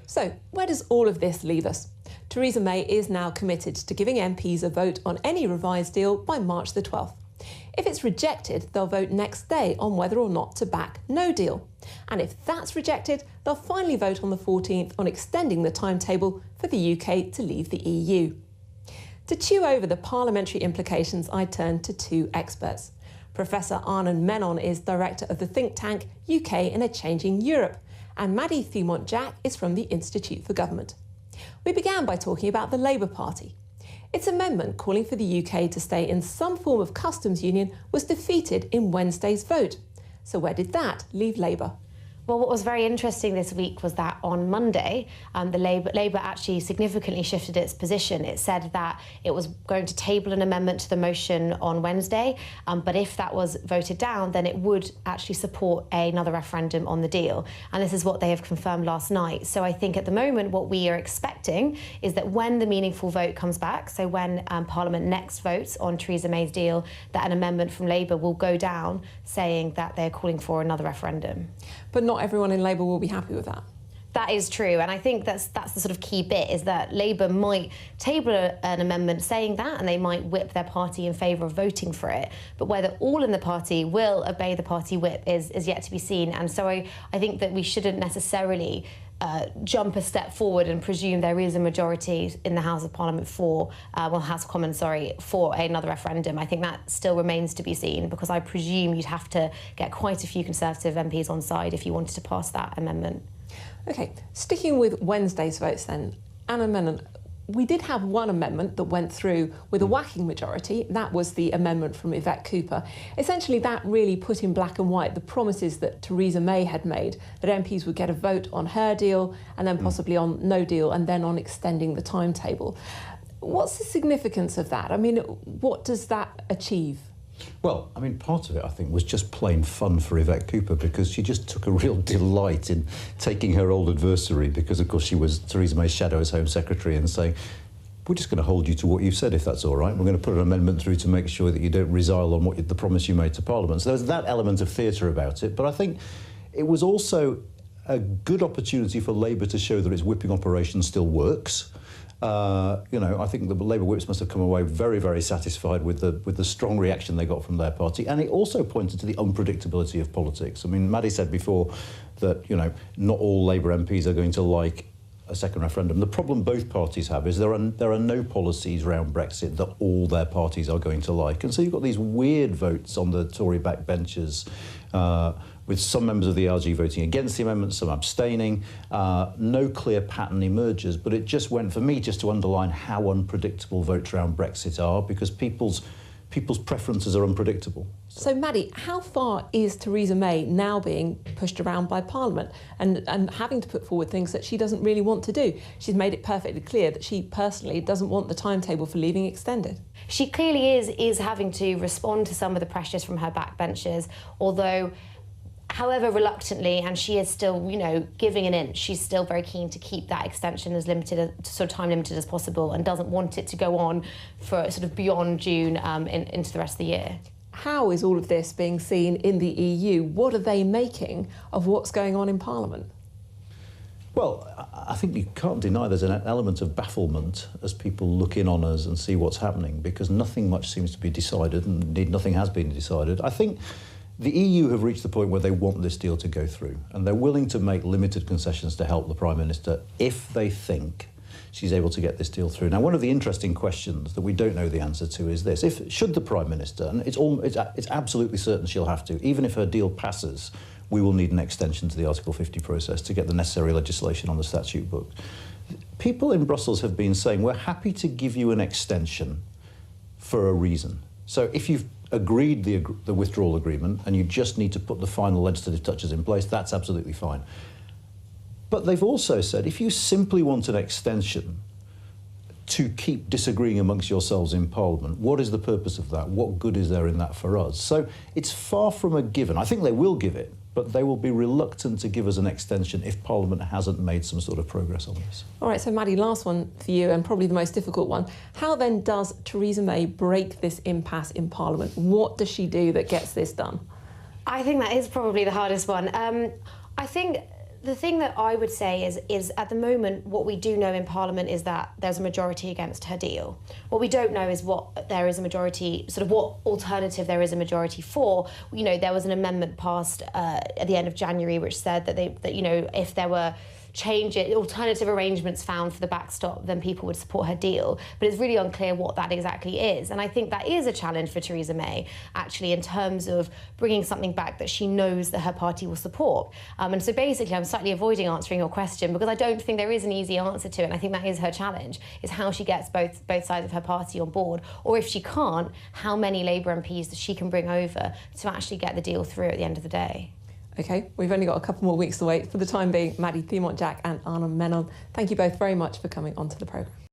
So, where does all of this leave us? Theresa May is now committed to giving MPs a vote on any revised deal by March the 12th. If it's rejected, they'll vote next day on whether or not to back no deal. And if that's rejected, they'll finally vote on the 14th on extending the timetable for the UK to leave the EU. To chew over the parliamentary implications, I turn to two experts. Professor Anand Menon is director of the think tank UK in a Changing Europe, and Maddy Thimont Jack is from the Institute for Government. We began by talking about the Labour Party. Its amendment calling for the UK to stay in some form of customs union was defeated in Wednesday's vote. So where did that leave Labour? Well, what was very interesting this week was that on Monday, Labour actually significantly shifted its position. It said that it was going to table an amendment to the motion on Wednesday, but if that was voted down, then it would actually support another referendum on the deal. And this is what they have confirmed last night. So I think at the moment what we are expecting is that when the meaningful vote comes back, so when Parliament next votes on Theresa May's deal, that an amendment from Labour will go down saying that they're calling for another referendum. But not everyone in Labour will be happy with that. That is true, and I think that's the sort of key bit, is that Labour might table an amendment saying that, and they might whip their party in favour of voting for it. But whether all in the party will obey the party whip is yet to be seen. And so I think that we shouldn't necessarily jump a step forward and presume there is a majority in the House of Parliament House of Commons, for another referendum. I think that still remains to be seen, because I presume you'd have to get quite a few Conservative MPs on side if you wanted to pass that amendment. OK, sticking with Wednesday's votes then, Anand Menon, we did have one amendment that went through with a whacking majority. That was the amendment from Yvette Cooper. Essentially, that really put in black and white the promises that Theresa May had made, that MPs would get a vote on her deal and then possibly on no deal and then on extending the timetable. What's the significance of that? I mean, what does that achieve? Well, I mean, part of it, I think, was just plain fun for Yvette Cooper, because she just took a real delight in taking her old adversary, because, of course, she was Theresa May's shadow as Home Secretary, and saying, we're just going to hold you to what you've said, if that's all right. We're going to put an amendment through to make sure that you don't resile on the promise you made to Parliament. So there's that element of theatre about it. But I think it was also a good opportunity for Labour to show that its whipping operation still works. I think the Labour whips must have come away very, very satisfied with the strong reaction they got from their party. And it also pointed to the unpredictability of politics. I mean, Maddy said before that, not all Labour MPs are going to like a second referendum. The problem both parties have is there are no policies around Brexit that all their parties are going to like. And so you've got these weird votes on the Tory backbenches, with some members of the LG voting against the amendment, some abstaining. No clear pattern emerges, but it just went, for me, just to underline how unpredictable votes around Brexit are, because people's preferences are unpredictable. So, Maddy, how far is Theresa May now being pushed around by Parliament and having to put forward things that she doesn't really want to do? She's made it perfectly clear that she personally doesn't want the timetable for leaving extended. She clearly is having to respond to some of the pressures from her backbenchers, although, however reluctantly, and she is still, giving an inch, she's still very keen to keep that extension as time limited as possible, and doesn't want it to go on for sort of beyond June into the rest of the year. How is all of this being seen in the EU? What are they making of what's going on in Parliament? Well, I think you can't deny there's an element of bafflement as people look in on us and see what's happening, because nothing much seems to be decided, and indeed nothing has been decided. I think the EU have reached the point where they want this deal to go through, and they're willing to make limited concessions to help the Prime Minister if they think she's able to get this deal through. Now, one of the interesting questions that we don't know the answer to is this: should the Prime Minister, and it's absolutely certain she'll have to, even if her deal passes, we will need an extension to the Article 50 process to get the necessary legislation on the statute book. People in Brussels have been saying, we're happy to give you an extension for a reason. So if you've agreed the withdrawal agreement and you just need to put the final legislative touches in place, that's absolutely fine. But they've also said, if you simply want an extension to keep disagreeing amongst yourselves in Parliament, what is the purpose of that? What good is there in that for us? So it's far from a given. I think they will give it, but they will be reluctant to give us an extension if Parliament hasn't made some sort of progress on this. All right, so Maddy, last one for you, and probably the most difficult one. How then does Theresa May break this impasse in Parliament? What does she do that gets this done? I think that is probably the hardest one. I think The thing that I would say is at the moment, what we do know in Parliament is that there's a majority against her deal. What we don't know is what there is a majority, sort of what alternative there is a majority for. You know, there was an amendment passed at the end of January which said that you know, if there were alternative arrangements found for the backstop, then people would support her deal. But it's really unclear what that exactly is. And I think that is a challenge for Theresa May, actually, in terms of bringing something back that she knows that her party will support. And so basically, I'm slightly avoiding answering your question because I don't think there is an easy answer to it. And I think that is her challenge, is how she gets both sides of her party on board. Or if she can't, how many Labour MPs that she can bring over to actually get the deal through at the end of the day. OK, we've only got a couple more weeks to wait. For the time being, Maddy Thimont Jack and Anna Menon, thank you both very much for coming onto the programme.